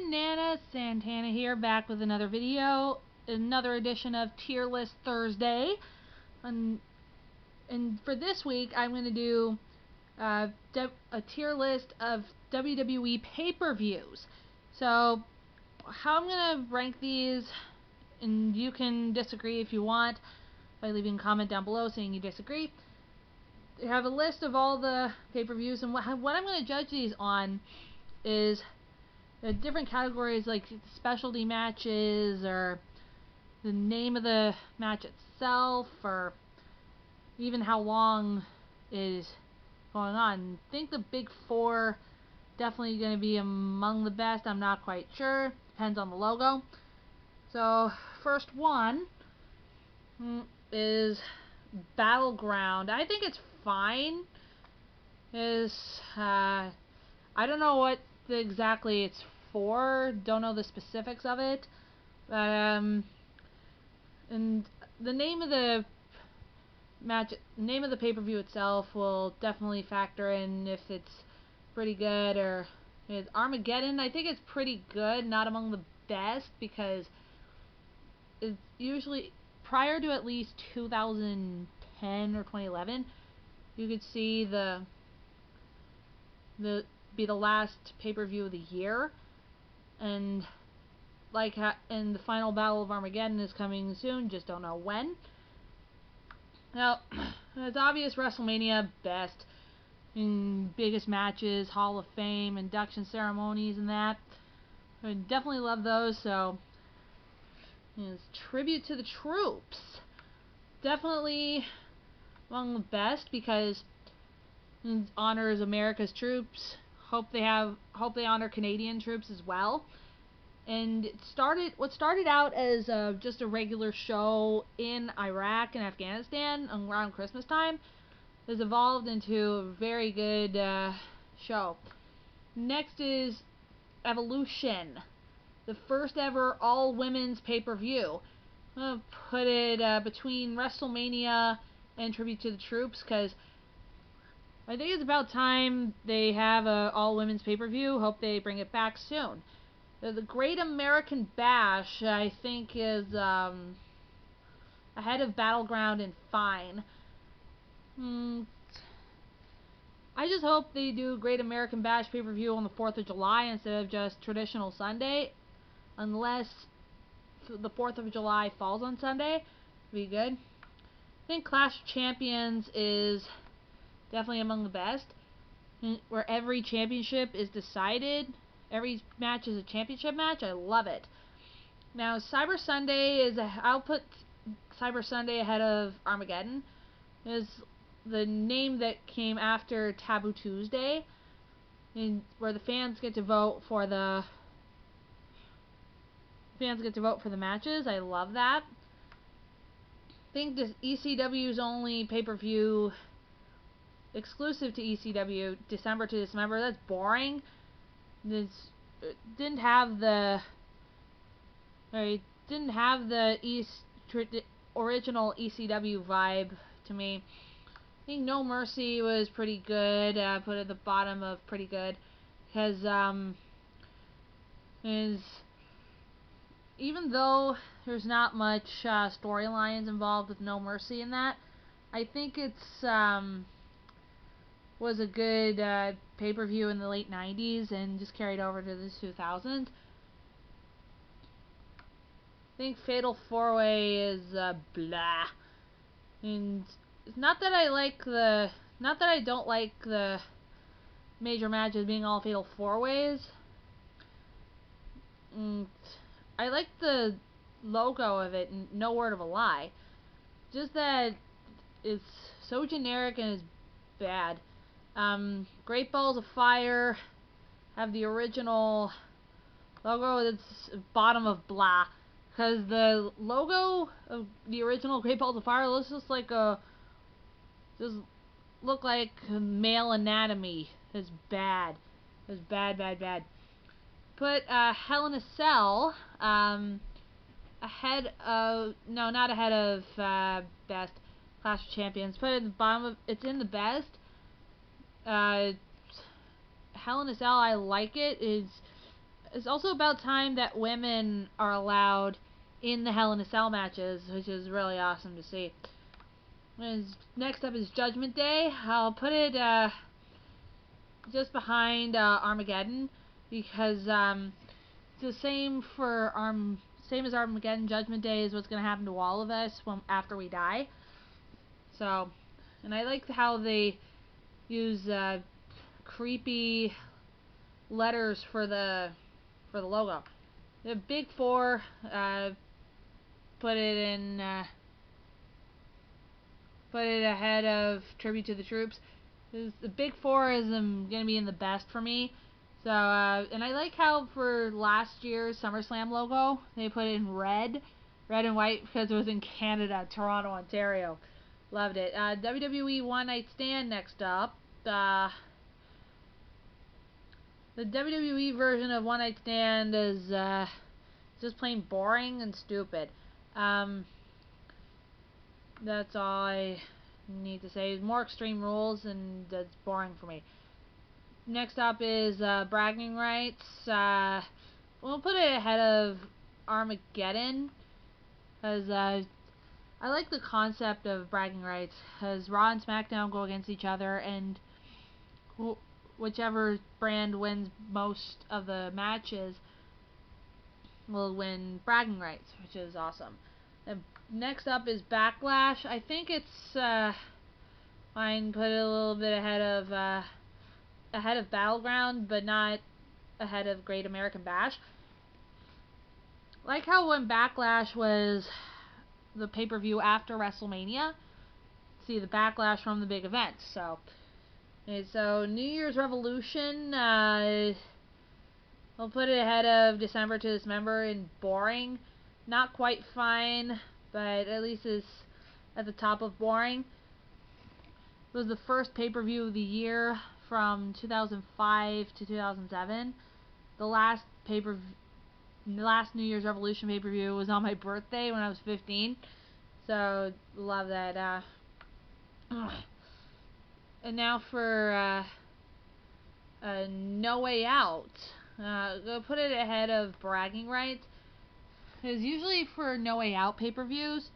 Banana Santana here, back with another video, another edition of Tier List Thursday. And for this week, I'm going to do a tier list of WWE pay-per-views. So, how I'm going to rank these, and you can disagree if you want by leaving a comment down below saying you disagree. I have a list of all the pay-per-views, and what I'm going to judge these on is different categories like specialty matches, or the name of the match itself, or even how long is going on. I think the big four definitely going to be among the best. I'm not quite sure. Depends on the logo. So first one is Battleground. I think it's fine. I don't know what exactly it's for. Don't know the specifics of it. But and the name of the match, name of the pay-per-view itself will definitely factor in if it's pretty good. Or is Armageddon. I think it's pretty good, not among the best, because it's usually prior to at least 2010 or 2011, you could see be the last pay-per-view of the year, and and the final battle of Armageddon is coming soon, just don't know when. Now, it's obvious WrestleMania best, biggest matches, Hall of Fame, induction ceremonies, and that. I definitely love those. So, it's tribute to the troops, definitely among the best, because it honors America's troops. Hope they honor Canadian troops as well. And what started out as just a regular show in Iraq and Afghanistan around Christmas time has evolved into a very good show. Next is Evolution, the first ever all women's pay-per-view. I'm gonna put it between WrestleMania and Tribute to the Troops, because I think it's about time they have a all women's pay-per-view. Hope they bring it back soon. The Great American Bash, I think, is ahead of Battleground and fine. I just hope they do Great American Bash pay-per-view on the 4th of July instead of just traditional Sunday. Unless the 4th of July falls on Sunday, be good. I think Clash of Champions is definitely among the best, where every championship is decided. Every match is a championship match. I love it. Now, Cyber Sunday I'll put Cyber Sunday ahead of Armageddon. Is the name that came after Taboo Tuesday, where the fans get to vote for the matches. I love that. I think this ECW's only pay-per-view exclusive to ECW, December to December. That's boring. This didn't have the original ECW vibe to me. I think No Mercy was pretty good. I put it at the bottom of pretty good, because even though there's not much storylines involved with No Mercy in that, I think it's was a good pay-per-view in the late 90s and just carried over to the 2000s. I think Fatal 4-Way is blah. And it's not that I don't like the major matches being all Fatal 4-Ways. I like the logo of it, and no word of a lie. Just that it's so generic and it's bad. Great Balls of Fire have the original logo that's bottom of blah, because the logo of the original Great Balls of Fire looks just like male anatomy. It's bad. It's bad. Put Hell in a Cell ahead of, no, not ahead of best. Clash of Champions. Put it in the bottom of, it's in the best. Hell in a Cell, I like it. it's also about time that women are allowed in the Hell in a Cell matches, which is really awesome to see. Next up is Judgment Day. I'll put it just behind Armageddon, because it's the same for same as Armageddon. Judgment Day is what's going to happen to all of us after we die. So, and I like how they use creepy letters for the logo. The Big Four, put it ahead of Tribute to the Troops. The Big Four is going to be in the best for me. So, and I like how for last year's SummerSlam logo, they put it in red and white, because it was in Canada, Toronto, Ontario. Loved it. WWE One Night Stand next up. The WWE version of One Night Stand is just plain boring and stupid. That's all I need to say. More Extreme Rules, and that's boring for me. Next up is Bragging Rights. We'll put it ahead of Armageddon, because I like the concept of Bragging Rights, because Raw and SmackDown go against each other, and whichever brand wins most of the matches will win Bragging Rights, which is awesome. And next up is Backlash. I think it's fine. Put it a little bit ahead of Battleground, but not ahead of Great American Bash. Like how when Backlash was the pay-per-view after WrestleMania, see the backlash from the big event. So New Year's Revolution, I'll put it ahead of December to Dismember in boring. Not quite fine, but at least it's at the top of boring. It was the first pay-per-view of the year from 2005 to 2007. The last New Year's Revolution pay-per-view was on my birthday when I was 15. So, love that. And now for No Way Out. Go put it ahead of Bragging Rights. Because usually for No Way Out pay-per-views,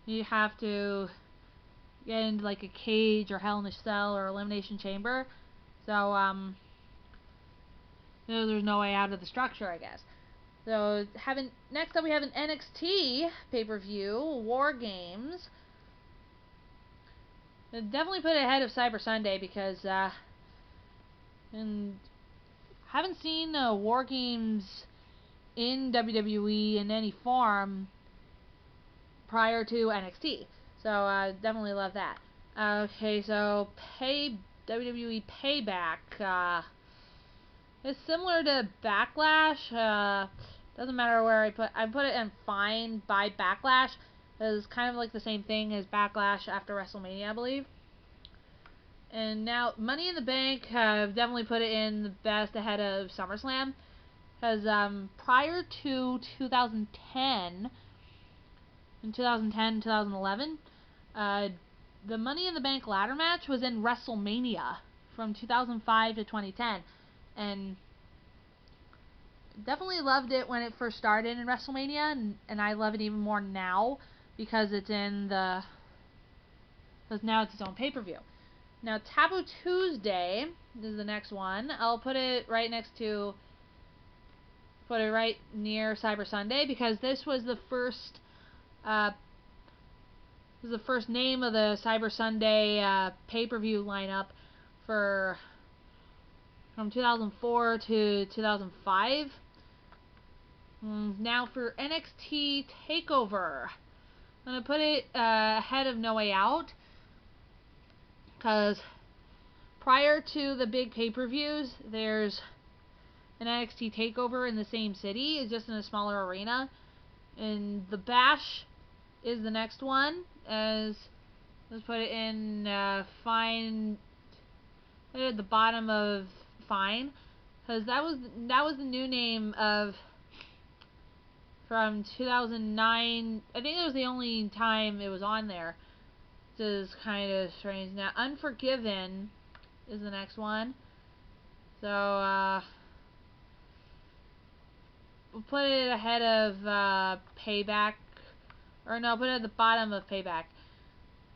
you have to get into like a cage or Hell in a Cell or Elimination Chamber. So, there's no way out of the structure, I guess. So, next up we have an NXT pay-per-view, War Games. I'd definitely put it ahead of Cyber Sunday, because and haven't seen War Games in WWE in any form prior to NXT. So, definitely love that. Okay, so WWE Payback. It's similar to Backlash. Doesn't matter where I put it in fine by Backlash. It's kind of like the same thing as Backlash after WrestleMania, I believe. And now Money in the Bank, I've definitely put it in the best ahead of SummerSlam, because prior to 2010, in 2010, 2011, the Money in the Bank ladder match was in WrestleMania from 2005 to 2010, and definitely loved it when it first started in WrestleMania, and I love it even more now, because it's because now it's its own pay-per-view. Now, Taboo Tuesday is the next one. I'll put it right near Cyber Sunday, because this was the first name of the Cyber Sunday pay-per-view lineup from 2004 to 2005. Now for NXT Takeover, I'm going to put it ahead of No Way Out, because prior to the big pay-per-views, there's an NXT Takeover in the same city. It's just in a smaller arena. And the Bash is the next one. Let's put it in fine, put it at the bottom of fine, because that was the new name from 2009. I think it was the only time it was on there. This is kind of strange. Now, Unforgiven is the next one. So, put it ahead of Payback, or no, put it at the bottom of Payback.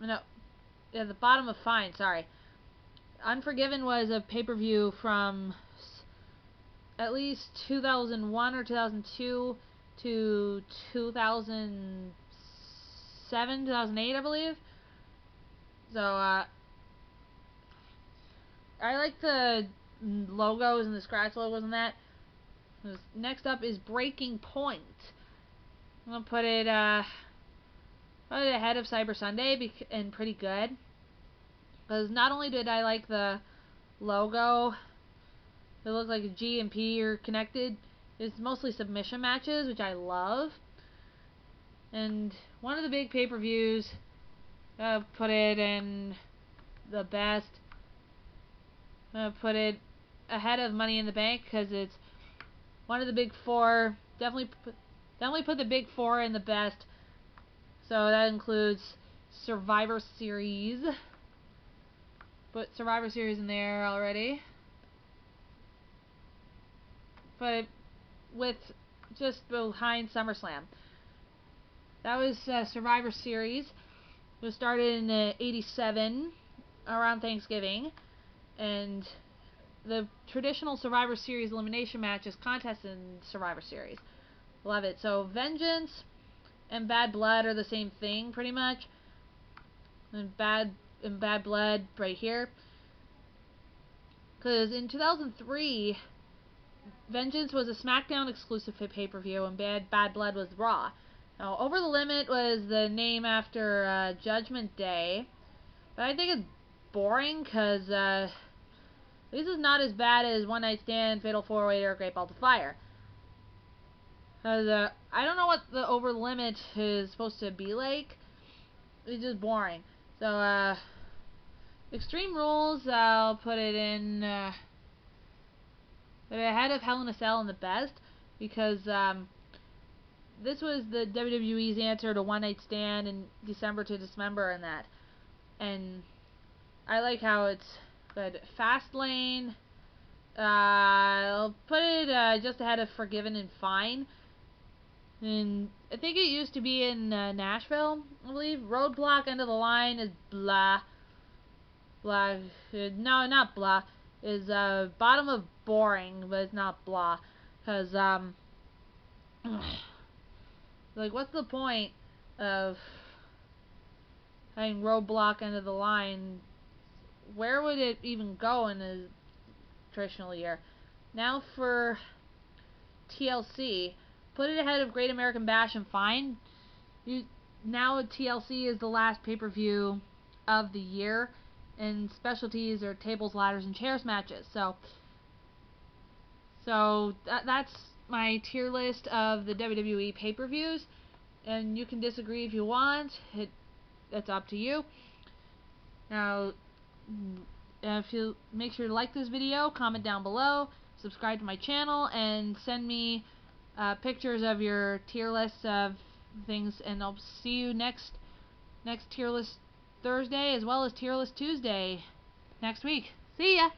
No, at the bottom of Fine. Sorry. Unforgiven was a pay-per-view from at least 2001 or 2002 to 2007, 2008, I believe. So, I like the logos and the scratch logos and that. Next up is Breaking Point. I'm gonna put it ahead of Cyber Sunday and pretty good. Because not only did I like the logo, it looked like a G and P are connected. It's mostly submission matches, which I love. And one of the big pay-per-views, put it in the best. Put it ahead of Money in the Bank because it's one of the big four. Definitely put the big four in the best. So that includes Survivor Series. Put Survivor Series in there already. But with just behind SummerSlam. That was Survivor Series. It was started in '87 around Thanksgiving, and the traditional Survivor Series elimination match is contest in Survivor Series. Love it. So Vengeance and Bad Blood are the same thing pretty much. And Bad Blood right here. Because in 2003, Vengeance was a SmackDown exclusive pay-per-view and Bad Blood was Raw. Now, Over the Limit was the name after Judgment Day. But I think it's boring because this is not as bad as One Night Stand, Fatal 4-Way, or Great Balls of Fire. Because I don't know what the Over the Limit is supposed to be like. It's just boring. So, Extreme Rules, I'll put it in ahead of Hell in a Cell in the best. Because this was the WWE's answer to One Night Stand in December to Dismember and that. And I like how it's good. Fastlane, I'll put it just ahead of Forgiven and Fine. And I think it used to be in Nashville, I believe. Roadblock, End of the Line is blah. Blah. No, not blah. Is bottom of boring, but it's not blah. Because, like, what's the point of having Roadblock, End of the Line? Where would it even go in a traditional year? Now for TLC, put it ahead of Great American Bash and Fine. Now TLC is the last pay-per-view of the year, and specialties are tables, ladders, and chairs matches. So that's my tier list of the WWE pay-per-views, and you can disagree if you want. It's up to you. Now, if you make sure to like this video, comment down below, subscribe to my channel, and send me pictures of your tier lists of things, and I'll see you next tier list Thursday as well as tier list Tuesday next week. See ya!